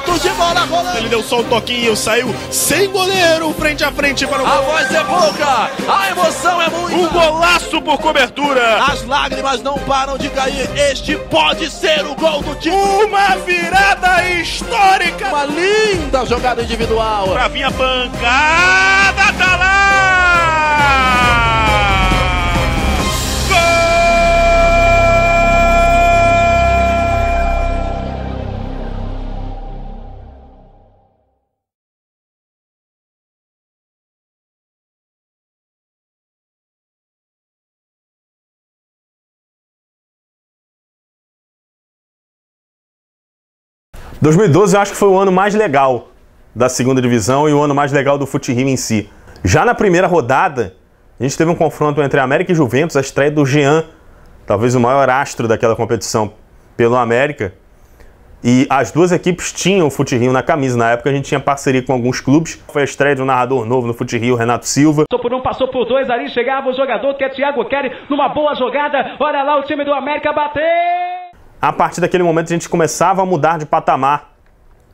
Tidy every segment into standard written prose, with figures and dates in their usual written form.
minutos de bola rolando. Ele deu só um toquinho, saiu sem goleiro, frente a frente para o gol. A voz é pouca, a emoção é muita. Um golaço por cobertura. As lágrimas não param de cair. Este pode ser o gol do time. Uma virada histórica. Uma linda jogada individual. Pra vir a pancada, tá lá. Gol! 2012 eu acho que foi o ano mais legal da segunda divisão e o ano mais legal do Fute-Rio em si. Já na primeira rodada, a gente teve um confronto entre América e Juventus, a estreia do Jean, talvez o maior astro daquela competição pelo América. E as duas equipes tinham o Fute-Rio na camisa. Na época a gente tinha parceria com alguns clubes. Foi a estreia de um narrador novo no Fute-Rio, Renato Silva. Passou por um, passou por dois, ali chegava o jogador que é Thiago Kelly, numa boa jogada. Olha lá o time do América bater! A partir daquele momento a gente começava a mudar de patamar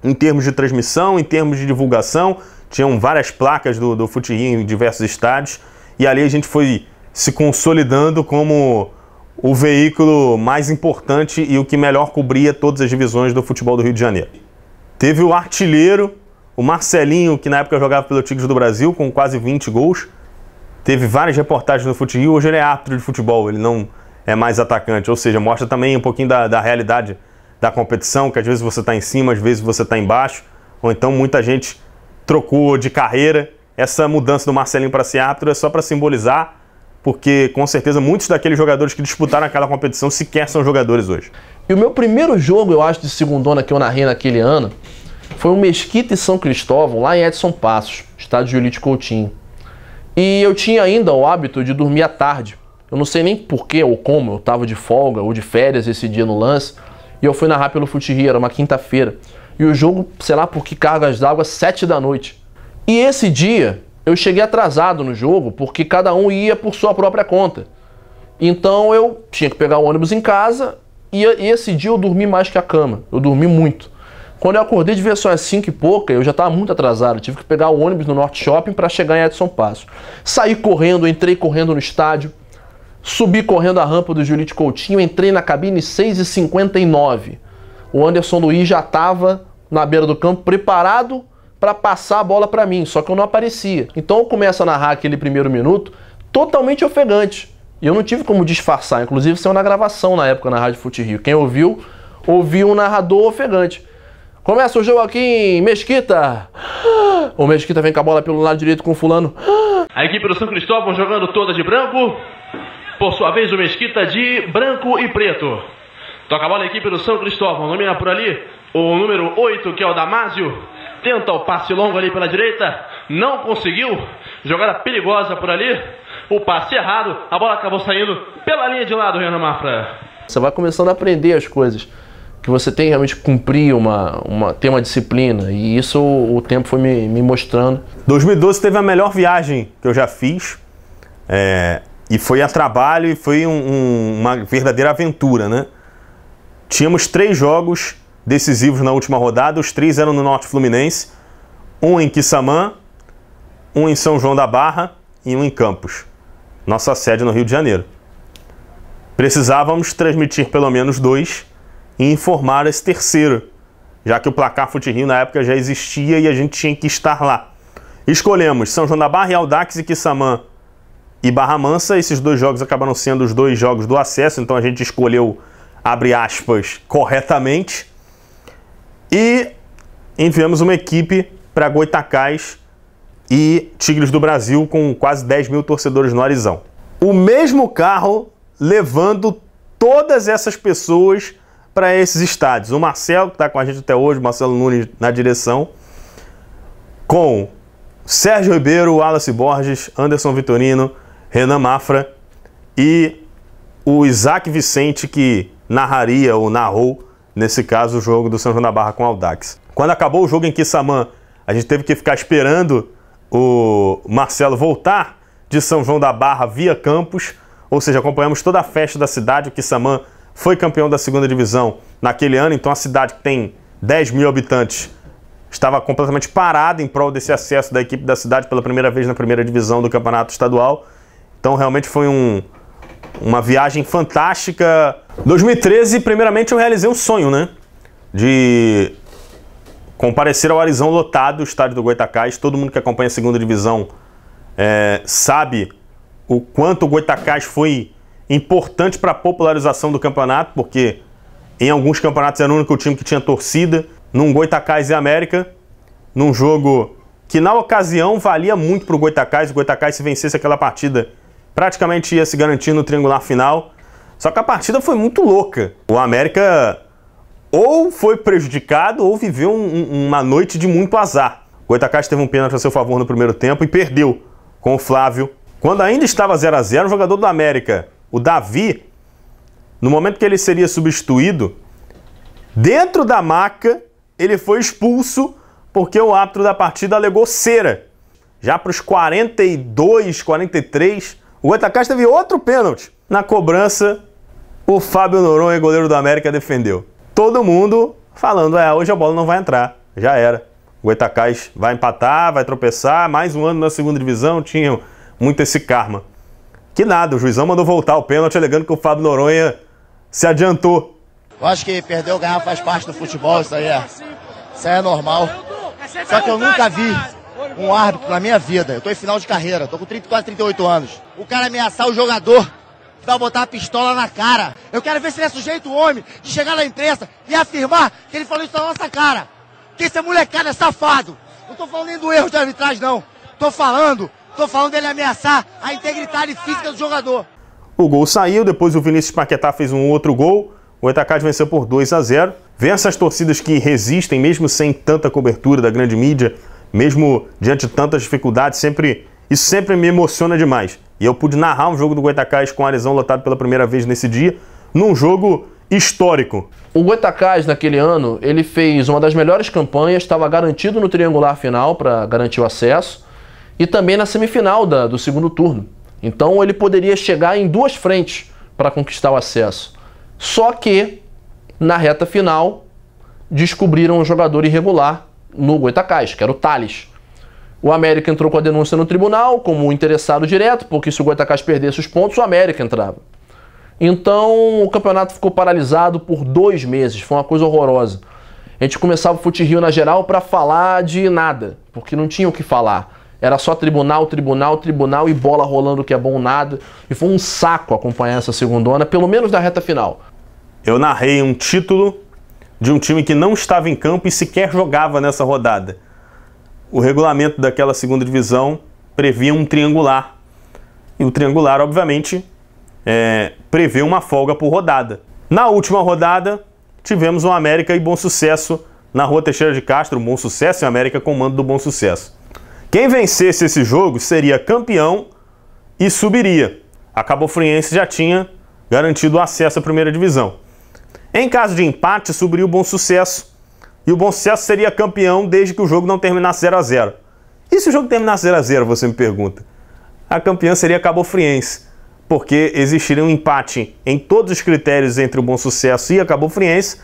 em termos de transmissão, em termos de divulgação. Tinham várias placas do Fute-Rio em diversos estádios e ali a gente foi se consolidando como o veículo mais importante e o que melhor cobria todas as divisões do futebol do Rio de Janeiro. Teve o artilheiro, o Marcelinho, que na época jogava pelo Tigres do Brasil, com quase 20 gols. Teve várias reportagens no Fute-Rio, hoje ele é árbitro de futebol, ele não é mais atacante, ou seja, mostra também um pouquinho da realidade da competição, que às vezes você está em cima, às vezes você está embaixo, ou então muita gente trocou de carreira. Essa mudança do Marcelinho para ser árbitro é só para simbolizar, porque com certeza muitos daqueles jogadores que disputaram aquela competição sequer são jogadores hoje. E o meu primeiro jogo, eu acho, de segundona que eu narrei naquele ano, foi o Mesquita e São Cristóvão, lá em Edson Passos, estádio Julite Coutinho. E eu tinha ainda o hábito de dormir à tarde. Eu não sei nem porquê ou como, eu estava de folga ou de férias esse dia no lance, e eu fui narrar pelo Fute-Rio, era uma quinta-feira. E o jogo, sei lá por que cargas d'água, 7 da noite. E esse dia, eu cheguei atrasado no jogo, porque cada um ia por sua própria conta. Então eu tinha que pegar o ônibus em casa, e esse dia eu dormi mais que a cama. Eu dormi muito. Quando eu acordei, devia ser às 5 e pouca, eu já estava muito atrasado. Eu tive que pegar o ônibus no Norte Shopping para chegar em Edson Passos. Saí correndo, entrei correndo no estádio. Subi correndo a rampa do Julite Coutinho, entrei na cabine 6h59. O Anderson Luiz já estava na beira do campo, preparado para passar a bola para mim, só que eu não aparecia. Então eu começo a narrar aquele primeiro minuto totalmente ofegante. E eu não tive como disfarçar, inclusive saiu na gravação na época na Rádio Fute-Rio. Quem ouviu um narrador ofegante. Começa o jogo aqui em Mesquita. O Mesquita vem com a bola pelo lado direito com o fulano. A equipe do São Cristóvão jogando toda de branco. Por sua vez, o Mesquita de branco e preto. Toca a bola a equipe do São Cristóvão. Domina por ali o número 8, que é o Damásio. Tenta o passe longo ali pela direita. Não conseguiu. Jogada perigosa por ali. O passe errado. A bola acabou saindo pela linha de lado, Renan Mafra. Você vai começando a aprender as coisas. Que você tem realmente que cumprir ter uma disciplina. E isso o tempo foi me mostrando. 2012 teve a melhor viagem que eu já fiz. E foi a trabalho e foi uma verdadeira aventura, né? Tínhamos 3 jogos decisivos na última rodada, os 3 eram no Norte Fluminense, um em Quissamã, um em São João da Barra e um em Campos, nossa sede no Rio de Janeiro. Precisávamos transmitir pelo menos 2 e informar esse terceiro, já que o placar Fute-Rio na época já existia e a gente tinha que estar lá. Escolhemos São João da Barra e Audax e Quissamã e Barra Mansa. Esses 2 jogos acabaram sendo os 2 jogos do acesso, então a gente escolheu, abre aspas, corretamente. E enviamos uma equipe para Goitacás e Tigres do Brasil com quase 10 mil torcedores no Arizão. O mesmo carro levando todas essas pessoas para esses estádios. O Marcelo, que está com a gente até hoje, Marcelo Nunes na direção, com Sérgio Ribeiro, Wallace Borges, Anderson Vitorino, Renan Mafra e o Isaac Vicente, que narraria ou narrou, nesse caso, o jogo do São João da Barra com o Audax. Quando acabou o jogo em Quissamã, a gente teve que ficar esperando o Marcelo voltar de São João da Barra via Campos, ou seja, acompanhamos toda a festa da cidade. O Quissamã foi campeão da segunda divisão naquele ano, então a cidade que tem 10 mil habitantes estava completamente parada em prol desse acesso da equipe da cidade pela primeira vez na primeira divisão do campeonato estadual. Então realmente foi uma viagem fantástica. 2013, primeiramente eu realizei um sonho, né? De comparecer ao Arizão lotado, o estádio do Goytacás. Todo mundo que acompanha a segunda divisão sabe o quanto o Goytacás foi importante para a popularização do campeonato, porque em alguns campeonatos era o único time que tinha torcida. Num Goytacás e América, num jogo que na ocasião valia muito para o Goytacás. O Goytacás, se vencesse aquela partida, praticamente ia se garantir no triangular final. Só que a partida foi muito louca. O América ou foi prejudicado ou viveu uma noite de muito azar. O Goytacás teve um pênalti a seu favor no primeiro tempo e perdeu com o Flávio. Quando ainda estava 0 a 0, o jogador do América, o Davi, no momento que ele seria substituído, dentro da maca, ele foi expulso porque o árbitro da partida alegou cera. Já para os 42, 43, o Goytacás teve outro pênalti. Na cobrança, o Fábio Noronha, goleiro do América, defendeu. Todo mundo falando, hoje a bola não vai entrar, já era. O Goytacás vai empatar, vai tropeçar, mais um ano na segunda divisão, tinha muito esse karma. Que nada, o juizão mandou voltar o pênalti, alegando que o Fábio Noronha se adiantou. Eu acho que perder ou ganhar faz parte do futebol, isso aí é normal. Só que eu nunca vi um árbitro na minha vida. Eu tô em final de carreira, tô com 34, 38 anos. O cara ameaçar o jogador, vai botar a pistola na cara. Eu quero ver se ele é sujeito homem de chegar na imprensa e afirmar que ele falou isso na nossa cara. Que esse molecada é safado. Não tô falando nem do erro de arbitragem, não. Tô falando dele ameaçar a integridade física do jogador. O gol saiu, depois o Vinícius Paquetá fez um outro gol. O Goytacás venceu por 2 a 0. Vem essas torcidas que resistem, mesmo sem tanta cobertura da grande mídia, mesmo diante de tantas dificuldades, isso sempre me emociona demais. E eu pude narrar um jogo do Goytacás com o Arizão lotado pela primeira vez nesse dia, num jogo histórico. O Goytacás, naquele ano, ele fez uma das melhores campanhas, estava garantido no triangular final para garantir o acesso, e também na semifinal do segundo turno. Então ele poderia chegar em 2 frentes para conquistar o acesso. Só que, na reta final, descobriram um jogador irregular no Goytacás, que era o Thales. O América entrou com a denúncia no tribunal como interessado direto, porque se o Goytacás perdesse os pontos, o América entrava. Então o campeonato ficou paralisado por 2 meses, foi uma coisa horrorosa. A gente começava o Fute Rio na geral para falar de nada, porque não tinha o que falar. Era só tribunal, tribunal, tribunal e bola rolando que é bom nada. E foi um saco acompanhar essa segundona, pelo menos na reta final. Eu narrei um título de um time que não estava em campo e sequer jogava nessa rodada. O regulamento daquela segunda divisão previa um triangular. E o triangular, obviamente, prevê uma folga por rodada. Na última rodada, tivemos um América e Bom Sucesso na Rua Teixeira de Castro. Bom Sucesso e América com mando do Bom Sucesso. Quem vencesse esse jogo seria campeão e subiria. A Cabo Friense já tinha garantido o acesso à primeira divisão. Em caso de empate, subiria o Bom Sucesso. E o Bom Sucesso seria campeão desde que o jogo não terminasse 0 a 0. E se o jogo terminasse 0 a 0, você me pergunta? A campeã seria a Cabo Friense, porque existiria um empate em todos os critérios entre o Bom Sucesso e a Cabo Friense,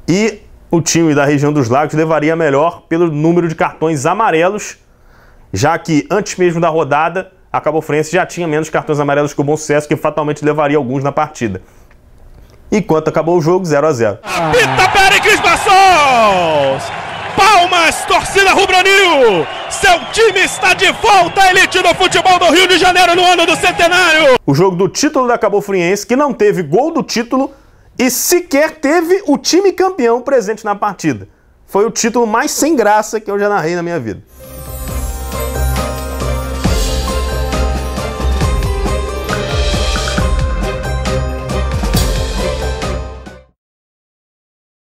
e o time da região dos Lagos levaria melhor pelo número de cartões amarelos, já que antes mesmo da rodada, a Cabo Friense já tinha menos cartões amarelos que o Bom Sucesso, que fatalmente levaria alguns na partida. E quanto acabou o jogo, 0 a 0. Pita Péricles Bassos! Palmas, torcida rubro-nil! Seu time está de volta à elite do futebol do Rio de Janeiro no ano do centenário! O jogo do título da Cabo Friense, que não teve gol do título e sequer teve o time campeão presente na partida. Foi o título mais sem graça que eu já narrei na minha vida.